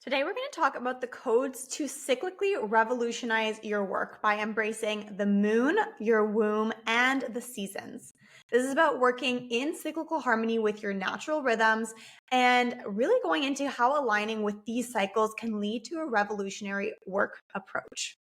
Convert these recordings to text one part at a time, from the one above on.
Today, we're going to talk about the codes to cyclically revolutionize your work by embracing the moon, your womb, and the seasons. This is about working in cyclical harmony with your natural rhythms and really going into how aligning with these cycles can lead to a revolutionary work approach.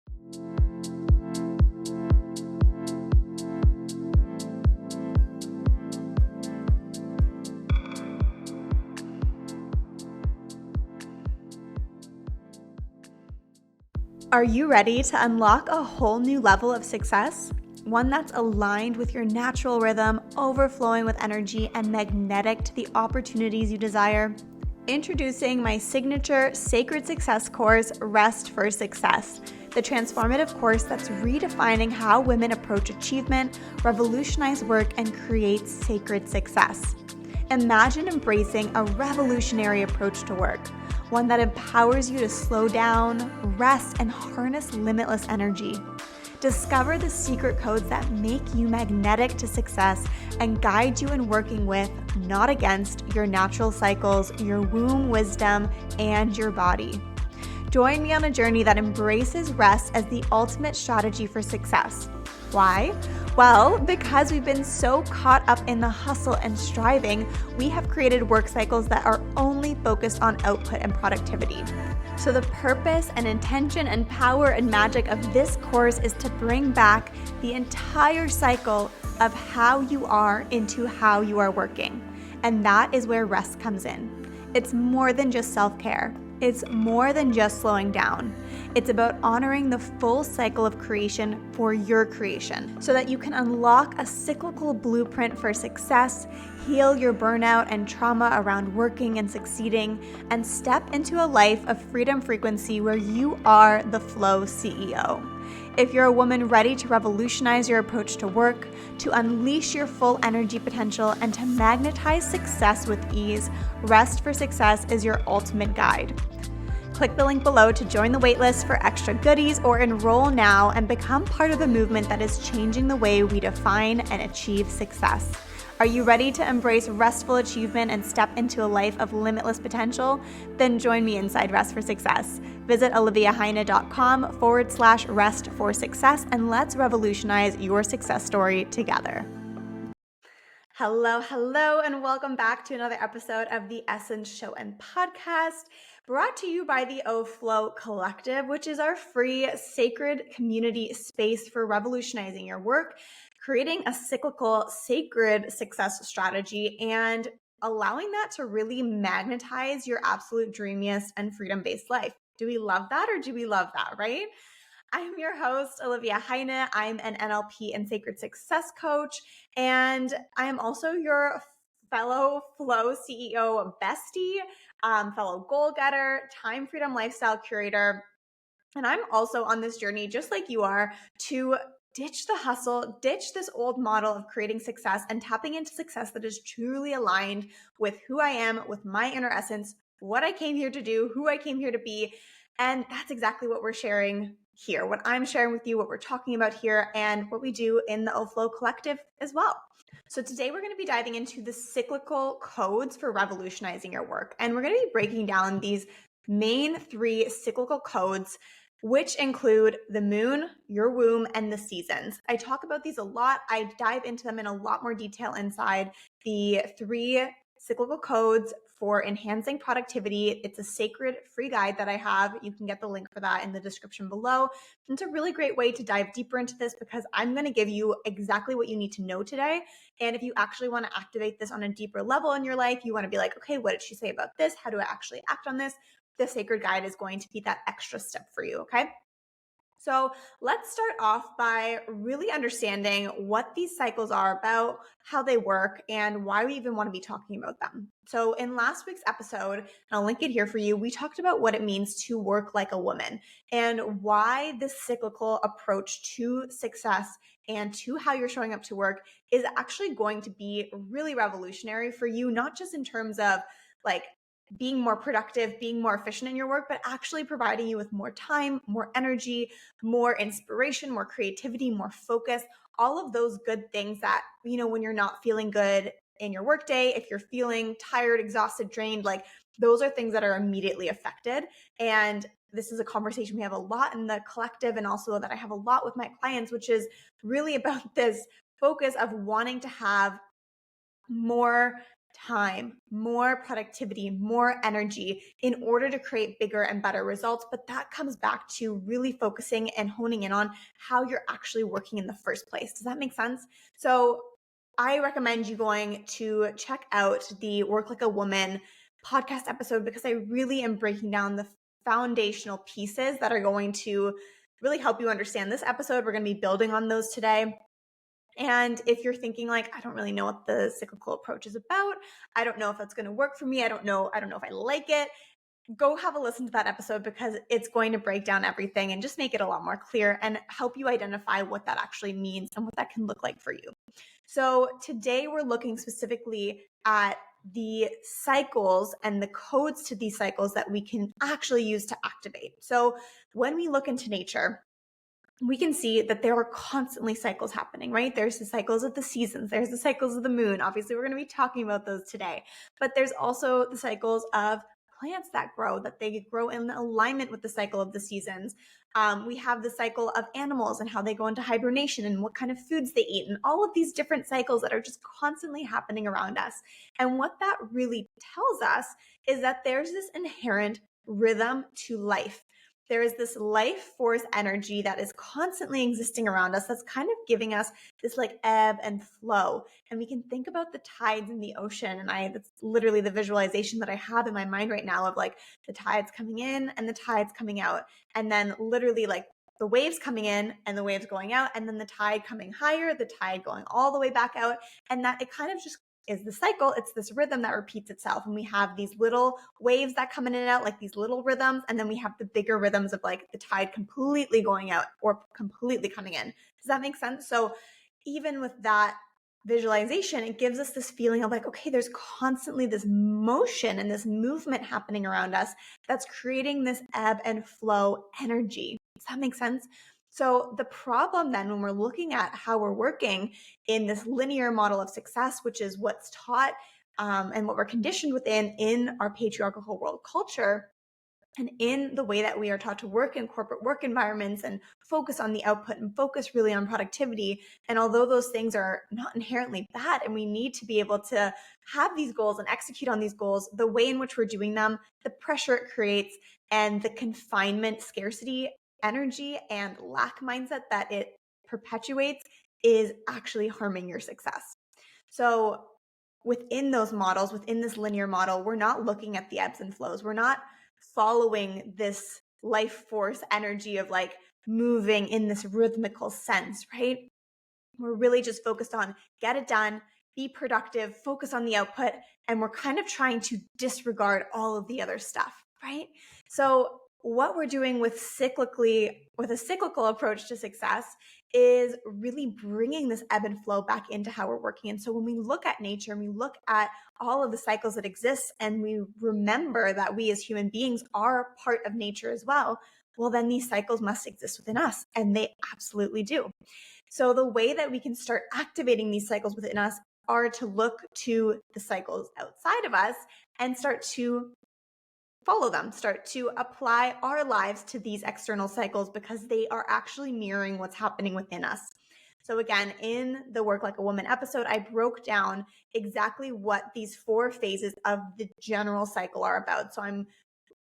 Are you ready to unlock a whole new level of success? One that's aligned with your natural rhythm, overflowing with energy, and magnetic to the opportunities you desire? Introducing my signature Sacred Success course, Rest for Success, the transformative course that's redefining how women approach achievement, revolutionize work, and create sacred success. Imagine embracing a revolutionary approach to work, one that empowers you to slow down, rest, and harness limitless energy. Discover the secret codes that make you magnetic to success and guide you in working with, not against, your natural cycles, your womb wisdom, and your body. Join me on a journey that embraces rest as the ultimate strategy for success. Why? Well, because we've been so caught up in the hustle and striving, we have created work cycles that are only focused on output and productivity. So the purpose and intention and power and magic of this course is to bring back the entire cycle of how you are into how you are working. And that is where rest comes in. It's more than just self-care. It's more than just slowing down. It's about honoring the full cycle of creation for your creation so that you can unlock a cyclical blueprint for success, heal your burnout and trauma around working and succeeding, and step into a life of freedom frequency where you are the flow CEO. If you're a woman ready to revolutionize your approach to work, to unleash your full energy potential, and to magnetize success with ease, Rest for Success is your ultimate guide. Click the link below to join the waitlist for extra goodies or enroll now and become part of the movement that is changing the way we define and achieve success. Are you ready to embrace restful achievement and step into a life of limitless potential? Then join me inside Rest for Success. Visit oliviaheine.com/rest for success and let's revolutionize your success story together. Hello, and welcome back to another episode of the Essence Show and Podcast, brought to you by the O-Flow Collective, which is our free sacred community space for revolutionizing your work, creating a cyclical, sacred success strategy, and allowing that to really magnetize your absolute dreamiest and freedom-based life. Do we love that or do we love that, right? I'm your host, Olivia Heine. I'm an NLP and sacred success coach, and I am also your fellow Flow CEO bestie, fellow goal getter, time freedom lifestyle curator. And I'm also on this journey, just like you are, to ditch the hustle, ditch this old model of creating success and tapping into success that is truly aligned with who I am, with my inner essence, what I came here to do, who I came here to be. And that's exactly what we're sharing here, what I'm sharing with you, what we're talking about here, and what we do in the O-Flow Collective as well. So today we're going to be diving into the cyclical codes for revolutionizing your work. And we're going to be breaking down these main 3 cyclical codes, which include the moon, your womb, and the seasons. I talk about these a lot. I dive into them in a lot more detail inside the 3 cyclical codes for enhancing productivity. It's a sacred free guide that I have. You can get the link for that in the description below. It's a really great way to dive deeper into this because I'm going to give you exactly what you need to know today. And if you actually want to activate this on a deeper level in your life, you want to be like, okay, what did she say about this? How do I actually act on this? The sacred guide is going to be that extra step for you, okay? So let's start off by really understanding what these cycles are about, how they work, and why we even want to be talking about them. So in last week's episode, and I'll link it here for you, we talked about what it means to work like a woman and why this cyclical approach to success and to how you're showing up to work is actually going to be really revolutionary for you, not just in terms of like being more productive, being more efficient in your work, but actually providing you with more time, more energy, more inspiration, more creativity, more focus, all of those good things that, when you're not feeling good in your workday, if you're feeling tired, exhausted, drained, like those are things that are immediately affected. And this is a conversation we have a lot in the collective, and also that I have a lot with my clients, which is really about this focus of wanting to have more time, more productivity, more energy in order to create bigger and better results. But that comes back to really focusing and honing in on how you're actually working in the first place. Does that make sense? So I recommend you going to check out the Work Like a Woman podcast episode, because I really am breaking down the foundational pieces that are going to really help you understand this episode. We're going to be building on those today. And if you're thinking like, I don't really know what the cyclical approach is about, I don't know if that's going to work for me, I don't know if I like it, go have a listen to that episode, because it's going to break down everything and just make it a lot more clear and help you identify what that actually means and what that can look like for you. So today we're looking specifically at the cycles and the codes to these cycles that we can actually use to activate. So when we look into nature, we can see that there are constantly cycles happening, right? There's the cycles of the seasons, there's the cycles of the moon. Obviously, we're going to be talking about those today, but there's also the cycles of plants that they grow in alignment with the cycle of the seasons. We have the cycle of animals and how they go into hibernation and what kind of foods they eat, and all of these different cycles that are just constantly happening around us. And what that really tells us is that there's this inherent rhythm to life. There is this life force energy that is constantly existing around us that's kind of giving us this like ebb and flow. And we can think about the tides in the ocean. And that's literally the visualization that I have in my mind right now of like the tides coming in and the tides coming out. And then literally like the waves coming in and the waves going out, and then the tide coming higher, the tide going all the way back out. And that it kind of just is the cycle. It's this rhythm that repeats itself. And we have these little waves that come in and out, like these little rhythms. And then we have the bigger rhythms of like the tide completely going out or completely coming in. Does that make sense? So even with that visualization, it gives us this feeling of like, okay, there's constantly this motion and this movement happening around us that's creating this ebb and flow energy. Does that make sense? So the problem then, when we're looking at how we're working in this linear model of success, which is what's taught and what we're conditioned within in our patriarchal world culture, and in the way that we are taught to work in corporate work environments and focus on the output and focus really on productivity. And although those things are not inherently bad and we need to be able to have these goals and execute on these goals, the way in which we're doing them, the pressure it creates, and the confinement, scarcity, energy, and lack mindset that it perpetuates is actually harming your success. So within those models, within this linear model, we're not looking at the ebbs and flows. We're not following this life force energy of like moving in this rhythmical sense, right? We're really just focused on get it done, be productive, focus on the output, and we're kind of trying to disregard all of the other stuff, right? So what we're doing with a cyclical approach to success is really bringing this ebb and flow back into how we're working. And so when we look at nature and we look at all of the cycles that exist, and we remember that we as human beings are part of nature as well, well, then these cycles must exist within us, and they absolutely do. So the way that we can start activating these cycles within us are to look to the cycles outside of us and start to follow them, start to apply our lives to these external cycles, because they are actually mirroring what's happening within us. So again, in the Work Like a Woman episode, I broke down exactly what these 4 phases of the general cycle are about. So I'm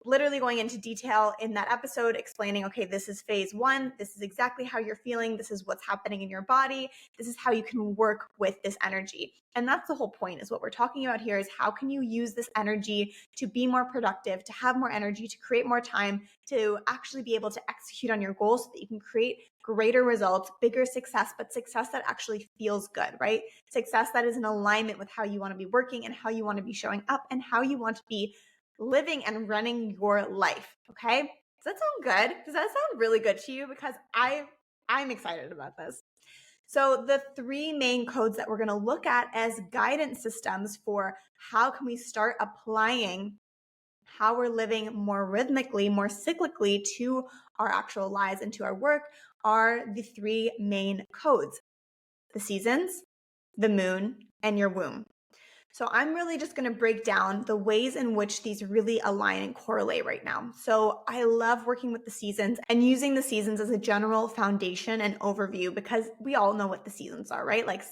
literally going into detail in that episode, explaining, okay, this is phase 1. This is exactly how you're feeling. This is what's happening in your body. This is how you can work with this energy. And that's the whole point, is what we're talking about here, is how can you use this energy to be more productive, to have more energy, to create more time, to actually be able to execute on your goals so that you can create greater results, bigger success, but success that actually feels good, right? Success that is in alignment with how you want to be working and how you want to be showing up and how you want to be living and running your life. Okay. Does that sound good? Does that sound really good to you? Because I'm excited about this. So the 3 main codes that we're going to look at as guidance systems for how can we start applying how we're living more rhythmically, more cyclically to our actual lives and to our work are the 3 main codes: the seasons, the moon, and your womb. So I'm really just going to break down the ways in which these really align and correlate right now. So I love working with the seasons and using the seasons as a general foundation and overview because we all know what the seasons are, right? Like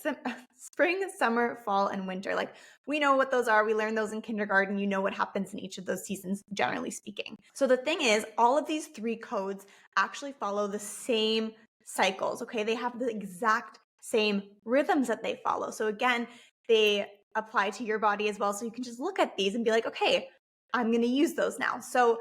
spring, summer, fall, and winter. Like we know what those are. We learn those in kindergarten. You know what happens in each of those seasons, generally speaking. So the thing is, all of these three codes actually follow the same cycles, okay? They have the exact same rhythms that they follow. So again, they apply to your body as well. So you can just look at these and be like, okay, I'm going to use those now. So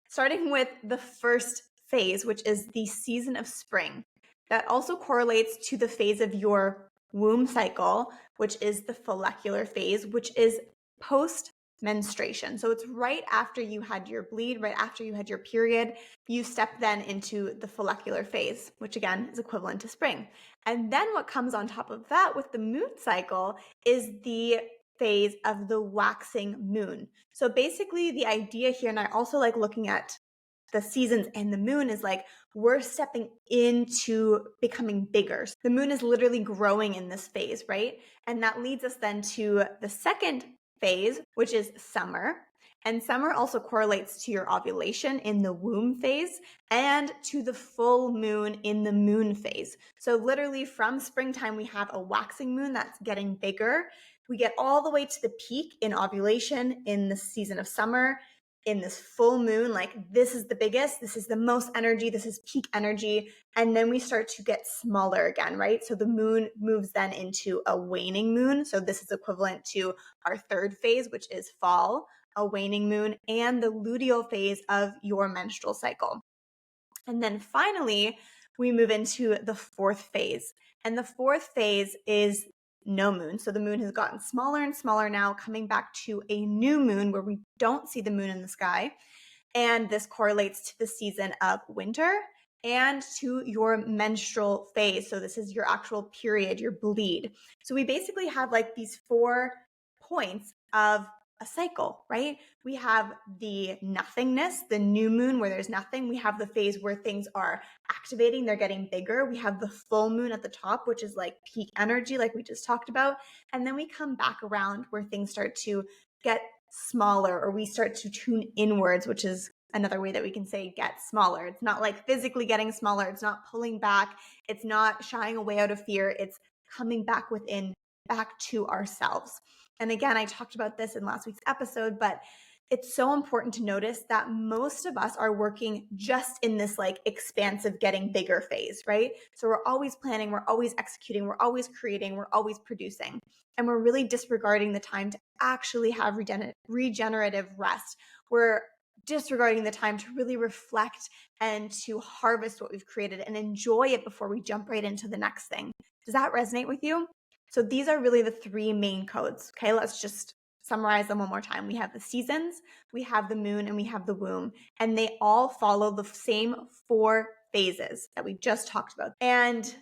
starting with the first phase, which is the season of spring, that also correlates to the phase of your womb cycle, which is the follicular phase, which is post menstruation. So it's right after you had your bleed, right after you had your period, you step then into the follicular phase, which again is equivalent to spring. And then what comes on top of that with the moon cycle is the phase of the waxing moon. So basically the idea here, and I also like looking at the seasons and the moon, is like we're stepping into becoming bigger. So the moon is literally growing in this phase, right? And that leads us then to the second phase, which is summer. And summer also correlates to your ovulation in the womb phase and to the full moon in the moon phase. So literally from springtime, we have a waxing moon that's getting bigger. We get all the way to the peak in ovulation in the season of summer. In this full moon, like this is the biggest, this is the most energy, this is peak energy. And then we start to get smaller again, right? So the moon moves then into a waning moon. So this is equivalent to our third phase, which is fall, a waning moon, and the luteal phase of your menstrual cycle. And then finally, we move into the fourth phase. And the fourth phase is no moon. So the moon has gotten smaller and smaller now, coming back to a new moon where we don't see the moon in the sky. And this correlates to the season of winter and to your menstrual phase. So this is your actual period, your bleed. So we basically have like these 4 points of a cycle, right? We have the nothingness, the new moon where there's nothing. We have the phase where things are activating, they're getting bigger. We have the full moon at the top, which is like peak energy, like we just talked about. And then we come back around where things start to get smaller, or we start to tune inwards, which is another way that we can say get smaller. It's not like physically getting smaller. It's not pulling back. It's not shying away out of fear. It's coming back within, back to ourselves. And again, I talked about this in last week's episode, but it's so important to notice that most of us are working just in this like expansive getting bigger phase, right? So we're always planning, we're always executing, we're always creating, we're always producing. And we're really disregarding the time to actually have regenerative rest. We're disregarding the time to really reflect and to harvest what we've created and enjoy it before we jump right into the next thing. Does that resonate with you? So these are really the 3 main codes. Okay, let's just summarize them one more time. We have the seasons, we have the moon, and we have the womb. And they all follow the same 4 phases that we just talked about. And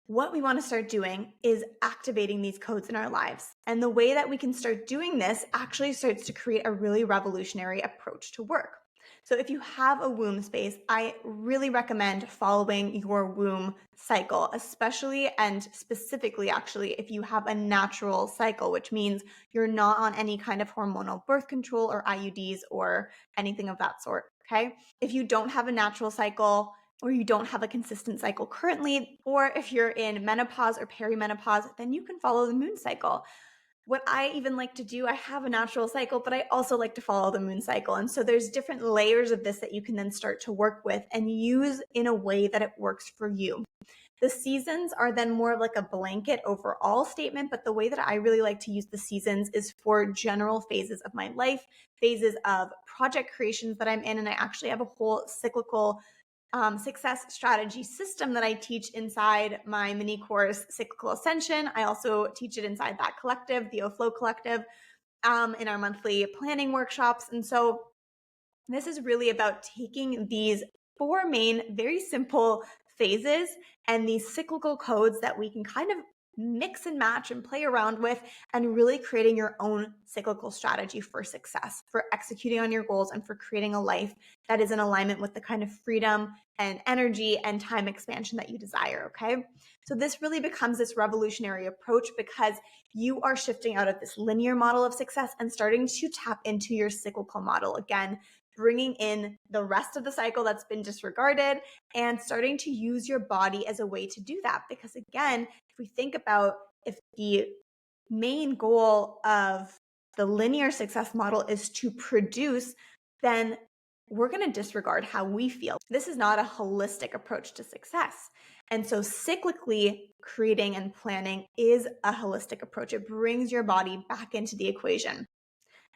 what we want to start doing is activating these codes in our lives. And the way that we can start doing this actually starts to create a really revolutionary approach to work. So if you have a womb space, I really recommend following your womb cycle, especially and specifically actually if you have a natural cycle, which means you're not on any kind of hormonal birth control or IUDs or anything of that sort, okay? If you don't have a natural cycle, or you don't have a consistent cycle currently, or if you're in menopause or perimenopause, then you can follow the moon cycle. What I even like to do, I have a natural cycle, but I also like to follow the moon cycle. And so there's different layers of this that you can then start to work with and use in a way that it works for you. The seasons are then more of like a blanket overall statement, but the way that I really like to use the seasons is for general phases of my life, phases of project creations that I'm in. And I actually have a whole cyclical success strategy system that I teach inside my mini course, Cyclical Ascension. I also teach it inside that collective, the O-Flow Collective, in our monthly planning workshops. And so this is really about taking these 4 main, very simple phases and these cyclical codes that we can kind of mix and match and play around with, and really creating your own cyclical strategy for success, for executing on your goals, and for creating a life that is in alignment with the kind of freedom and energy and time expansion that you desire, okay? So this really becomes this revolutionary approach because you are shifting out of this linear model of success and starting to tap into your cyclical model. Again, bringing in the rest of the cycle that's been disregarded and starting to use your body as a way to do that. Because again, if we think about if the main goal of the linear success model is to produce, then we're going to disregard how we feel. This is not a holistic approach to success. And so cyclically creating and planning is a holistic approach. It brings your body back into the equation.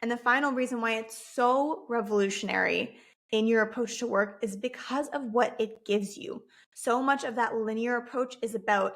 And the final reason why it's so revolutionary in your approach to work is because of what it gives you. So much of that linear approach is about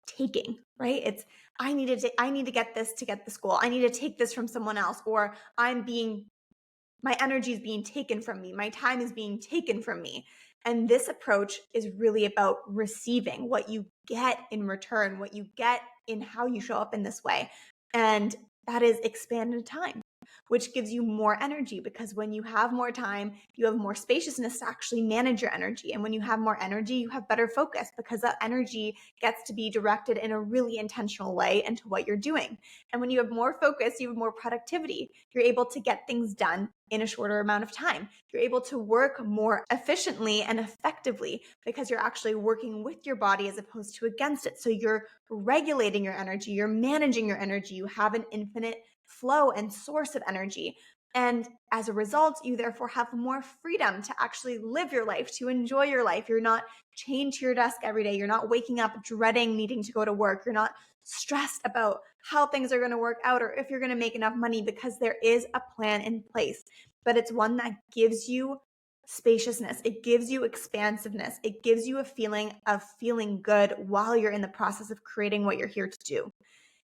taking, right? It's I need to get this to get this goal. I need to take this from someone else, or my energy is being taken from me. My time is being taken from me. And this approach is really about receiving what you get in return, what you get in how you show up in this way. And that is expanded time, which gives you more energy, because when you have more time, you have more spaciousness to actually manage your energy. And when you have more energy, you have better focus, because that energy gets to be directed in a really intentional way into what you're doing. And when you have more focus, you have more productivity. You're able to get things done in a shorter amount of time. You're able to work more efficiently and effectively because you're actually working with your body as opposed to against it. So you're regulating your energy, you're managing your energy, you have an infinite flow and source of energy. And as a result, you therefore have more freedom to actually live your life, to enjoy your life. You're not chained to your desk every day. You're not waking up dreading needing to go to work. You're not stressed about how things are going to work out or if you're going to make enough money, because there is a plan in place. But it's one that gives you spaciousness. It gives you expansiveness. It gives you a feeling of feeling good while you're in the process of creating what you're here to do.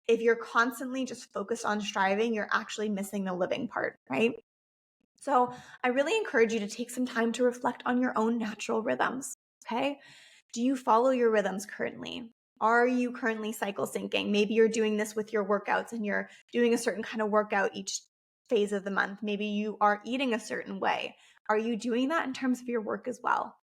If you're constantly just focused on striving, you're actually missing the living part, right? So I really encourage you to take some time to reflect on your own natural rhythms, okay? Do you follow your rhythms currently? Are you currently cycle syncing? Maybe you're doing this with your workouts and you're doing a certain kind of workout each phase of the month. Maybe you are eating a certain way. Are you doing that in terms of your work as well?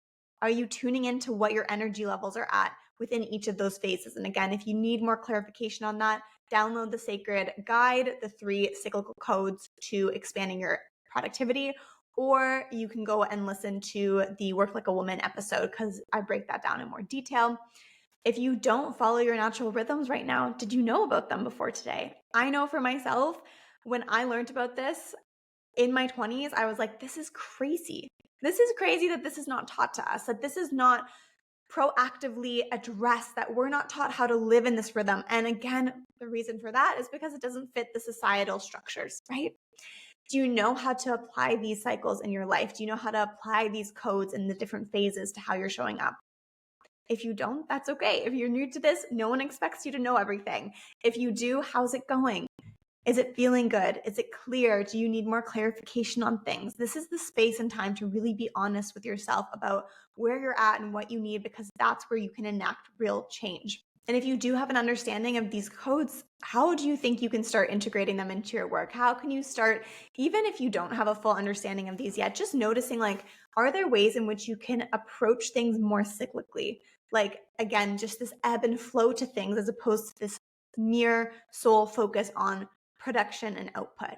Are you tuning into what your energy levels are at within each of those phases? And again, if you need more clarification on that, download the Sacred Guide, the 3 cyclical codes to expanding your productivity, or you can go and listen to the Work Like a Woman episode because I break that down in more detail. If you don't follow your natural rhythms right now, did you know about them before today? I know for myself, when I learned about this in my 20s, I was like, this is crazy. This is crazy that this is not taught to us, that this is not proactively addressed, that we're not taught how to live in this rhythm. And again, the reason for that is because it doesn't fit the societal structures, right? Do you know how to apply these cycles in your life? Do you know how to apply these codes in the different phases to how you're showing up? If you don't, that's okay. If you're new to this, no one expects you to know everything. If you do, how's it going? Is it feeling good? Is it clear? Do you need more clarification on things? This is the space and time to really be honest with yourself about where you're at and what you need, because that's where you can enact real change. And if you do have an understanding of these codes, how do you think you can start integrating them into your work? How can you start, even if you don't have a full understanding of these yet, just noticing, like, are there ways in which you can approach things more cyclically? Like, again, just this ebb and flow to things as opposed to this mere sole focus on production and output.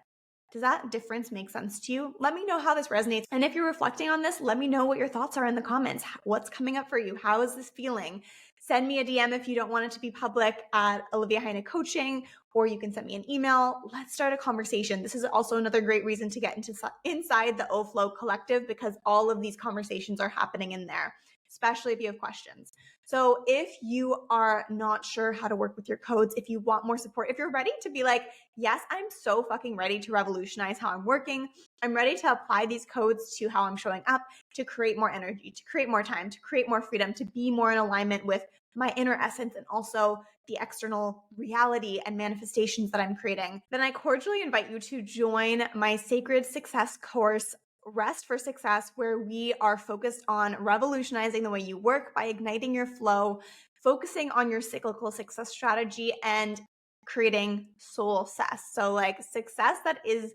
Does that difference make sense to you? Let me know how this resonates. And if you're reflecting on this, let me know what your thoughts are in the comments. What's coming up for you? How is this feeling? Send me a DM if you don't want it to be public at Olivia Heine Coaching, or you can send me an email. Let's start a conversation. This is also another great reason to get inside the O-Flow Collective, because all of these conversations are happening in there, especially if you have questions. So if you are not sure how to work with your codes, if you want more support, if you're ready to be like, yes, I'm so fucking ready to revolutionize how I'm working. I'm ready to apply these codes to how I'm showing up, to create more energy, to create more time, to create more freedom, to be more in alignment with my inner essence and also the external reality and manifestations that I'm creating, then I cordially invite you to join my Sacred Success course, Rest for Success, where we are focused on revolutionizing the way you work by igniting your flow, focusing on your cyclical success strategy and creating soul success. So like success that is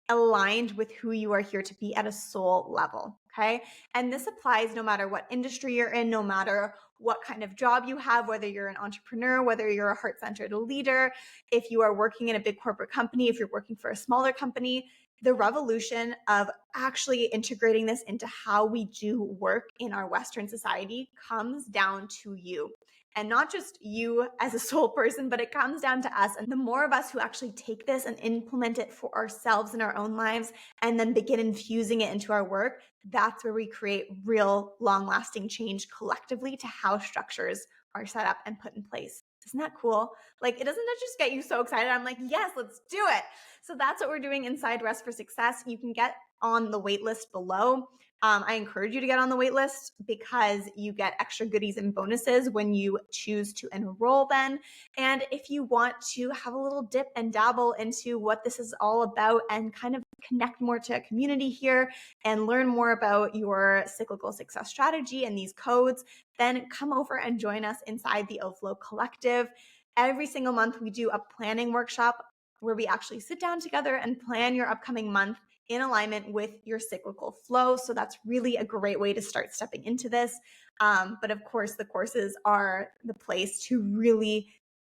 aligned with who you are here to be at a soul level. Okay. And this applies no matter what industry you're in, no matter what kind of job you have, whether you're an entrepreneur, whether you're a heart centered leader, if you are working in a big corporate company, if you're working for a smaller company. The revolution of actually integrating this into how we do work in our Western society comes down to you. And not just you as a soul person, but it comes down to us. And the more of us who actually take this and implement it for ourselves in our own lives and then begin infusing it into our work, that's where we create real long-lasting change collectively to how structures are set up and put in place. Isn't that cool? Like, it doesn't just get you so excited. I'm like, yes, let's do it. So that's what we're doing inside Rest for Success. You can get on the wait list below. I encourage you to get on the wait list because you get extra goodies and bonuses when you choose to enroll then. And if you want to have a little dip and dabble into what this is all about and kind of connect more to a community here and learn more about your cyclical success strategy and these codes, then come over and join us inside the O-Flow Collective. Every single month, we do a planning workshop where we actually sit down together and plan your upcoming month in alignment with your cyclical flow. So that's really a great way to start stepping into this. But of course, the courses are the place to really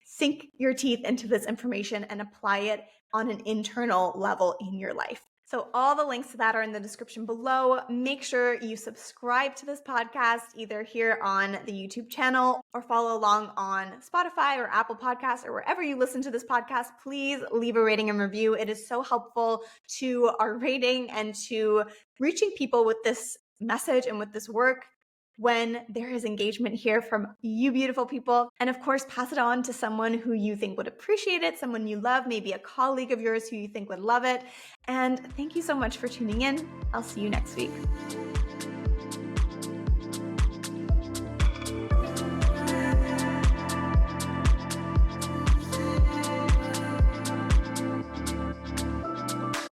sink your teeth into this information and apply it on an internal level in your life. So all the links to that are in the description below. Make sure you subscribe to this podcast either here on the YouTube channel or follow along on Spotify or Apple Podcasts or wherever you listen to this podcast. Please leave a rating and review. It is so helpful to our rating and to reaching people with this message and with this work when there is engagement here from you beautiful people. And of course, pass it on to someone who you think would appreciate it, someone you love, maybe a colleague of yours who you think would love it. And thank you so much for tuning in. I'll see you next week.